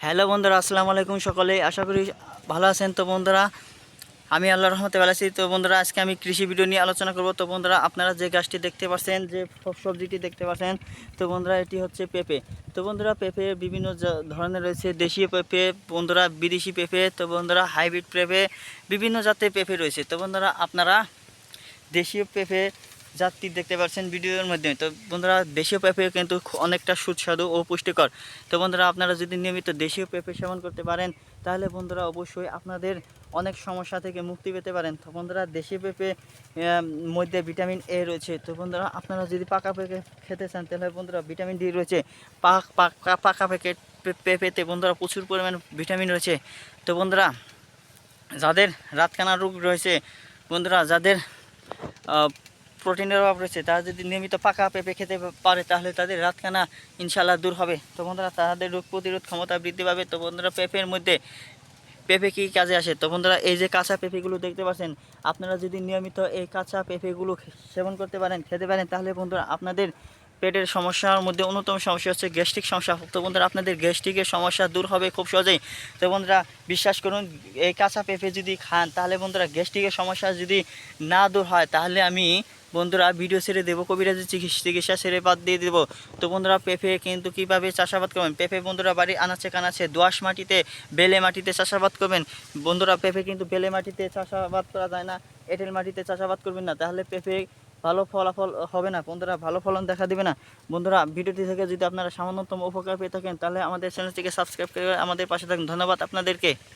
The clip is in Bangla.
হ্যালো বন্ধুরা, আসসালামু আলাইকুম। সকলে আশা করি ভালো আছেন। তো বন্ধুরা, আমি আল্লাহর রহমতে ভালো আছি। তো বন্ধুরা, আজকে আমি কৃষি ভিডিও নিয়ে আলোচনা করব। তো বন্ধুরা, আপনারা যে গাছটি দেখতে পাচ্ছেন, যে সবজিটি দেখতে পাচ্ছেন, তো বন্ধুরা এটি হচ্ছে পেঁপে। তো বন্ধুরা, পেঁপে বিভিন্ন ধরনের রয়েছে। দেশীয় পেঁপে, বন্ধুরা বিদেশি পেঁপে, তো বন্ধুরা হাইব্রিড পেঁপে, বিভিন্ন জাতের পেঁপে রয়েছে। তো বন্ধুরা, আপনারা দেশীয় পেঁপে জাতটি দেখতে পাচ্ছেন ভিডিওর মাধ্যমে। তো বন্ধুরা, দেশীয় পেঁপে কিন্তু অনেকটা সুস্বাদু ও পুষ্টিকর। তো বন্ধুরা, আপনারা যদি নিয়মিত দেশীয় পেঁপে সেবন করতে পারেন, তাহলে বন্ধুরা অবশ্যই আপনাদের অনেক সমস্যা থেকে মুক্তি পেতে পারেন। তো বন্ধুরা, দেশীয় পেঁপে মধ্যে ভিটামিন এ রয়েছে। তো বন্ধুরা, আপনারা যদি পাকা পেঁপে খেতে চান, তাহলে বন্ধুরা ভিটামিন ডি রয়েছে। পাকা পেঁপেতে বন্ধুরা প্রচুর পরিমাণ ভিটামিন রয়েছে। তো বন্ধুরা, যাদের রাতকানা রোগ রয়েছে, বন্ধুরা যাদের প্রোটিনের অভাব রয়েছে, তারা যদি নিয়মিত পাকা পেঁপে খেতে পারে, তাহলে তাদের রাতকানা ইনশাল্লাহ দূর হবে। তো বন্ধুরা, তাদের রোগ প্রতিরোধ ক্ষমতা বৃদ্ধি পাবে। তো বন্ধুরা, পেঁপের মধ্যে পেঁপে কী কাজে আসে? তো বন্ধুরা, এই যে কাঁচা পেঁপেগুলো দেখতে পাচ্ছেন, আপনারা যদি নিয়মিত এই কাঁচা পেঁপেগুলো সেবন করতে পারেন, খেতে পারেন, তাহলে বন্ধুরা আপনাদের পেটের সমস্যার মধ্যে অন্যতম সমস্যা হচ্ছে গ্যাস্ট্রিক সমস্যা। তো বন্ধুরা, আপনাদের গ্যাস্ট্রিকের সমস্যা দূর হবে খুব সহজেই। তো বন্ধুরা, বিশ্বাস করুন, এই কাঁচা পেঁপে যদি খান, তাহলে বন্ধুরা গ্যাস্ট্রিকের সমস্যা যদি না দূর হয়, তাহলে আমি বন্ধুরা ভিডিও ছেড়ে দেবো, কবিরাজি চিকিৎসা ছেড়ে বাদ দিয়ে দেবো। তো বন্ধুরা, পেঁপে কিন্তু কীভাবে চাষাবাদ করবেন, পেঁপে বন্ধুরা বাড়ি আনাচে কানাচে দোআঁশ মাটিতে, বেলে মাটিতে চাষাবাদ করবেন। বন্ধুরা, পেঁপে কিন্তু বেলে মাটিতে চাষাবাদ করা যায় না, এঁটেল মাটিতে চাষাবাদ করবেন না, তাহলে পেঁপে ভালো ফলাফল হবে না। বন্ধুরা, ভালো ফলন দেখা দেবে না। বন্ধুরা, ভিডিওটি থেকে যদি আপনারা সামান্যতম উপকার পেয়ে থাকেন, তাহলে আমাদের চ্যানেলটিকে সাবস্ক্রাইব করে আমাদের পাশে থাকুন। ধন্যবাদ আপনাদেরকে।